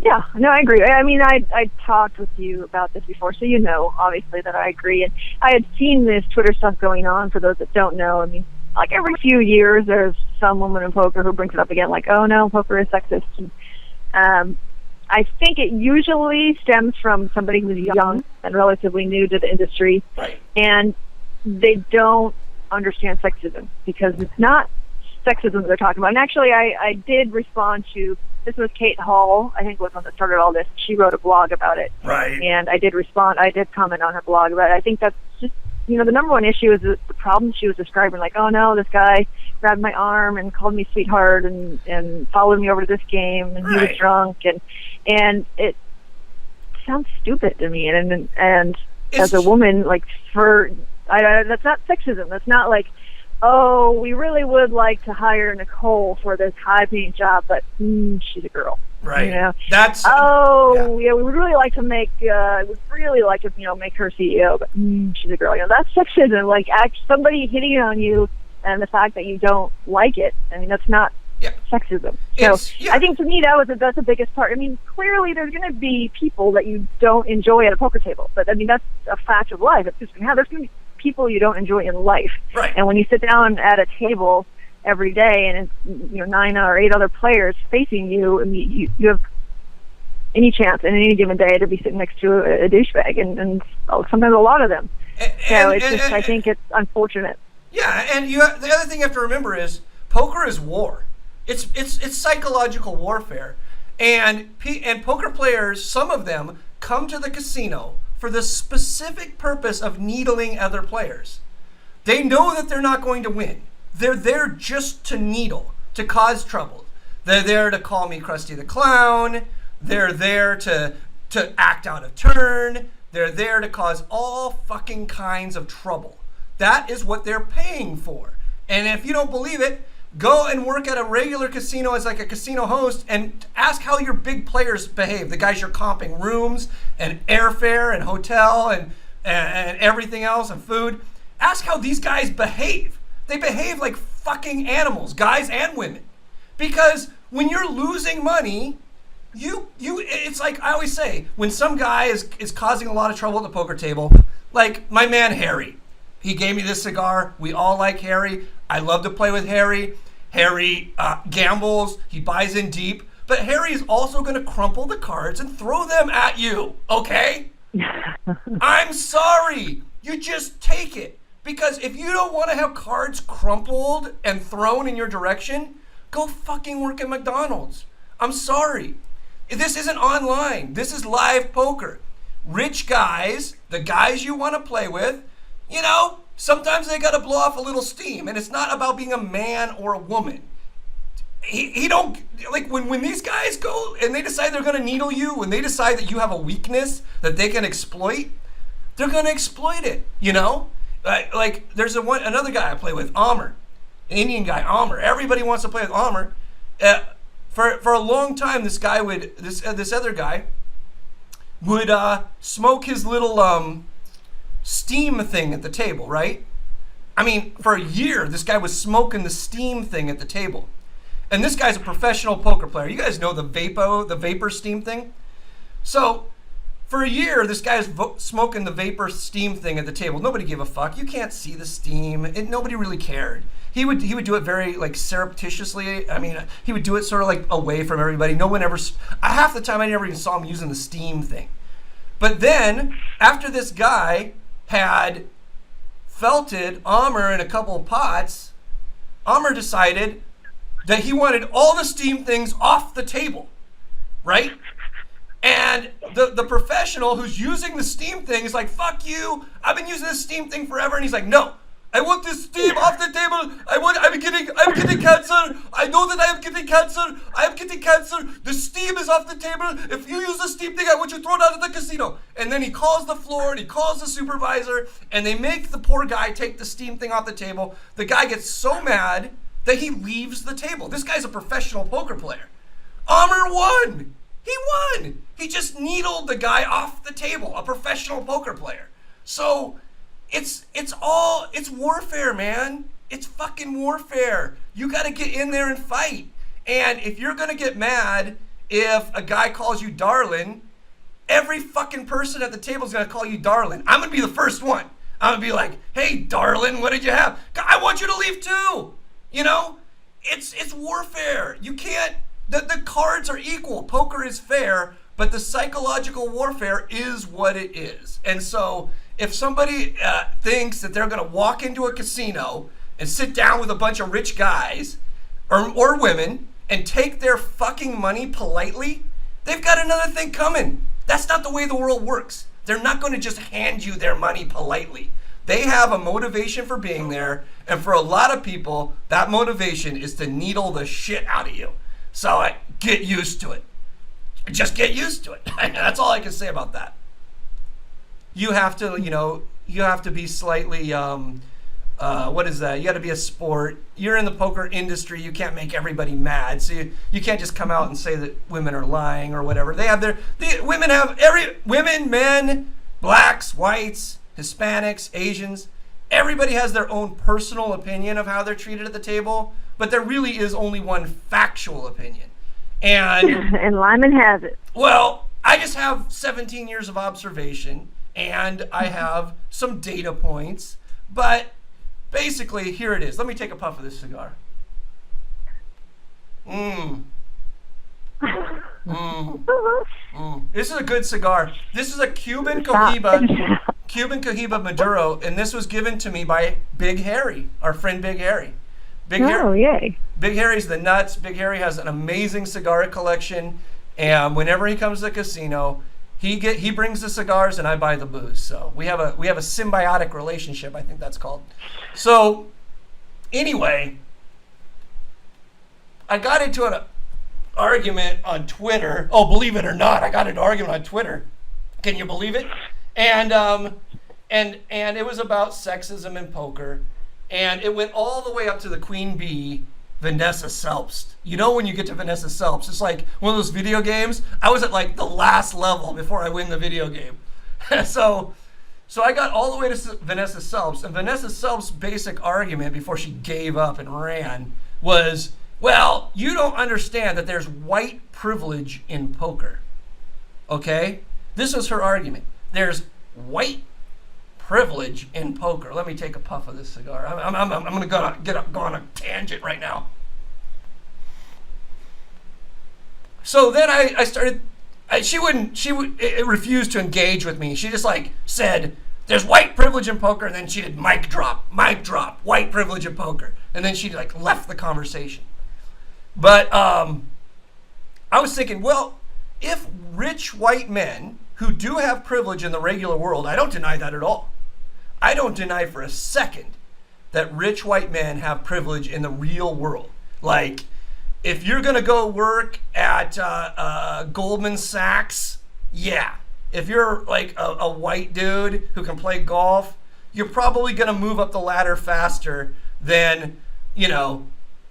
Yeah, no, I agree. I mean, I talked with you about this before, so you know, obviously, that I agree. And I had seen this Twitter stuff going on, for those that don't know. I mean, like every few years, there's some woman in poker who brings it up again, like, oh no, poker is sexist. And, I think it usually stems from somebody who's young and relatively new to the industry, right, and they don't understand sexism, because it's not sexism that they're talking about. And actually, I did respond to, this was Kate Hall, I think was one that started all this. She wrote a blog about it. right, and I did comment on her blog about it. I think that's just, you know, the number one issue is the problem she was describing, like, oh no, this guy grabbed my arm and called me sweetheart and followed me over to this game, and he was drunk, and it sounds stupid to me. And as a woman, like, that's not sexism. That's not like, oh, we really would like to hire Nicole for this high-paying job, but she's a girl. Right. You know? That's. Yeah, we would really like to make. Make her CEO, but she's a girl. You know, that's sexism. Like, somebody hitting on you, and the fact that you don't like it. I mean, that's not sexism. So I think, to me, that's the biggest part. I mean, clearly there's going to be people that you don't enjoy at a poker table, but I mean, that's a fact of life. It's just there's going to be people you don't enjoy in life. Right. And when you sit down at a table every day, and it's, you know, 9 or 8 other players facing you, and you have any chance in any given day to be sitting next to a douchebag, and sometimes a lot of them. I think it's unfortunate. Yeah, and the other thing you have to remember is poker is war. It's psychological warfare, and poker players, some of them come to the casino for the specific purpose of needling other players. They know that they're not going to win. They're there just to needle, to cause trouble. They're there to call me Krusty the Clown. They're there to act out of turn. They're there to cause all fucking kinds of trouble. That is what they're paying for. And if you don't believe it, go and work at a regular casino as like a casino host and ask how your big players behave. The guys you're comping rooms and airfare and hotel and everything else and food. Ask how these guys behave. They behave like fucking animals, guys and women. Because when you're losing money, it's like I always say, when some guy is causing a lot of trouble at the poker table, like my man Harry. He gave me this cigar. We all like Harry. I love to play with Harry. Harry gambles. He buys in deep. But Harry is also going to crumple the cards and throw them at you, okay? I'm sorry. You just take it. Because if you don't want to have cards crumpled and thrown in your direction, go fucking work at McDonald's. I'm sorry. This isn't online. This is live poker. Rich guys, the guys you want to play with, you know, sometimes they got to blow off a little steam, and it's not about being a man or a woman. He don't, like, when these guys go and they decide they're going to needle you, when they decide that you have a weakness that they can exploit, they're going to exploit it, you know? Like there's another guy I play with, Amr, an Indian guy, Amr. Everybody wants to play with Amr. For a long time, this other guy would smoke his little steam thing at the table, right? I mean, for a year, this guy was smoking the steam thing at the table. And this guy's a professional poker player. You guys know the vapor steam thing? So, for a year, this guy was smoking the vapor steam thing at the table. Nobody gave a fuck. You can't see the steam. Nobody really cared. He would do it very, like, surreptitiously. I mean, he would do it sort of, like, away from everybody. No one ever... half the time, I never even saw him using the steam thing. But then, after this guy had felted Amr in a couple of pots, Amr decided that he wanted all the steam things off the table, right? And the professional who's using the steam thing is like, fuck you, I've been using this steam thing forever. And he's like, no, I want this steam off the table. I'm getting cancer. I know that I am getting cancer. I am getting cancer. The steam is off the table. If you use the steam thing, I want you thrown out of the casino. And then he calls the floor and he calls the supervisor and they make the poor guy take the steam thing off the table. The guy gets so mad that he leaves the table. This guy's a professional poker player. Amr won. He won. He just needled the guy off the table, a professional poker player. So it's warfare, man. It's fucking warfare. You got to get in there and fight. And if you're going to get mad if a guy calls you darling, every fucking person at the table is going to call you darling. I'm going to be the first one. I'm going to be like, hey, darling, what did you have? I want you to leave too. You know, it's warfare. You can't, the cards are equal. Poker is fair, but the psychological warfare is what it is. And so if somebody thinks that they're going to walk into a casino and sit down with a bunch of rich guys or women and take their fucking money politely, they've got another thing coming. That's not the way the world works. They're not going to just hand you their money politely. They have a motivation for being there, and for a lot of people, that motivation is to needle the shit out of you. So get used to it. Just get used to it. That's all I can say about that. You have to, you have to be slightly, what is that? You got to be a sport. You're in the poker industry. You can't make everybody mad. So you can't just come out and say that women are lying or whatever. Women, men, blacks, whites, Hispanics, Asians. Everybody has their own personal opinion of how they're treated at the table, but there really is only one factual opinion. And Lyman has it. Well, I just have 17 years of observation, and I have some data points, but basically, here it is. Let me take a puff of this cigar. This is a good cigar. This is a Cuban Cohiba Maduro, and this was given to me by Big Harry, our friend Big Harry. Yay. Big Harry's the nuts. Big Harry has an amazing cigar collection, and whenever he comes to the casino, he brings the cigars and I buy the booze. So we have a symbiotic relationship, I think that's called. So anyway, I got into an argument on Twitter. Oh, believe it or not, I got into an argument on Twitter. Can you believe it? And it was about sexism in poker, and it went all the way up to the Queen Bee, Vanessa Selbst. You know, when you get to Vanessa Selbst, it's like one of those video games. I was at like the last level before I win the video game. So I got all the way to Vanessa Selbst, and Vanessa Selbst's basic argument before she gave up and ran was, well, you don't understand that there's white privilege in poker. Okay? This was her argument. There's white privilege in poker. Let me take a puff of this cigar. I'm going to go on a tangent right now. So then I started. It refused to engage with me. She just like said, "There's white privilege in poker," and then she did mic drop, white privilege in poker, and then she like left the conversation. But I was thinking, well, if rich white men who do have privilege in the regular world, I don't deny that at all. I don't deny for a second that rich white men have privilege in the real world. Like, if you're going to go work at Goldman Sachs, yeah. If you're like a white dude who can play golf, you're probably going to move up the ladder faster than,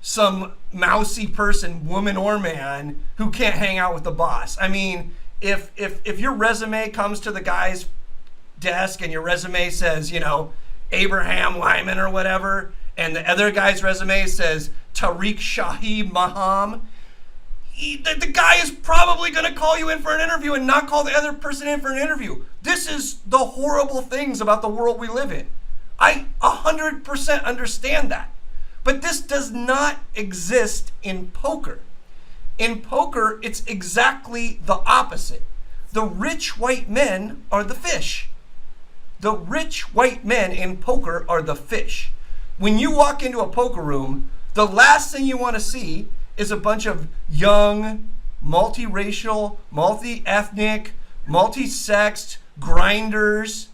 some mousy person, woman or man, who can't hang out with the boss. I mean, if your resume comes to the guy's desk and your resume says, Abraham Lyman or whatever, and the other guy's resume says Tariq Shahid Maham, the guy is probably going to call you in for an interview and not call the other person in for an interview. This is the horrible things about the world we live in. I 100% understand that. But this does not exist in poker. In poker, it's exactly the opposite. The rich white men are the fish. The rich white men in poker are the fish. When you walk into a poker room, the last thing you want to see is a bunch of young, multiracial, multi-ethnic, multi-sexed grinders.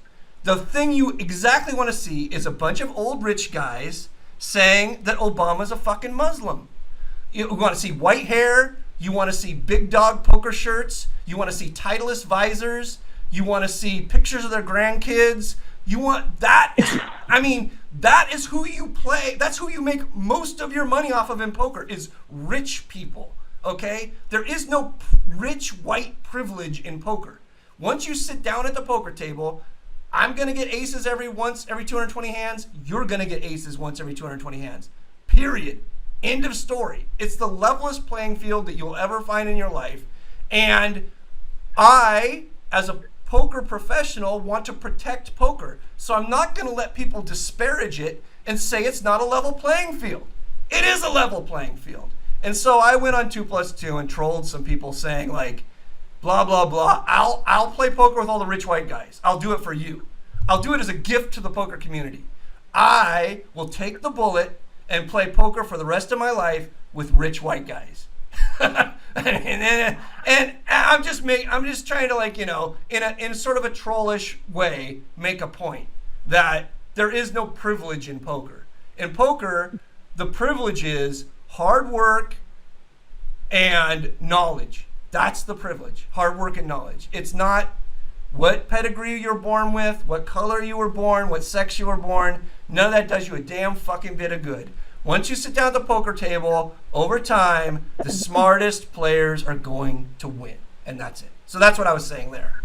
The thing you exactly want to see is a bunch of old rich guys saying that Obama's a fucking Muslim. You want to see white hair. You want to see big dog poker shirts. You want to see Titleist visors. You want to see pictures of their grandkids. You want that. That is who you play. That's who you make most of your money off of in poker, is rich people. Okay? There is no rich white privilege in poker. Once you sit down at the poker table, I'm going to get aces every 220 hands. You're going to get aces once every 220 hands. Period. End of story. It's the levelest playing field that you'll ever find in your life. And I, as a poker professional, want to protect poker. So I'm not going to let people disparage it and say it's not a level playing field. It is a level playing field. And so I went on 2+2 and trolled some people saying like, blah, blah, blah. I'll play poker with all the rich white guys. I'll do it for you. I'll do it as a gift to the poker community. I will take the bullet and play poker for the rest of my life with rich white guys. and I'm just trying to, like, you know, in sort of a trollish way, make a point that there is no privilege in poker. In poker, the privilege is hard work and knowledge. That's the privilege, hard work and knowledge. It's not what pedigree you're born with, what color you were born, what sex you were born. None of that does you a damn fucking bit of good. Once you sit down at the poker table, over time, the smartest players are going to win. And that's it. So that's what I was saying there.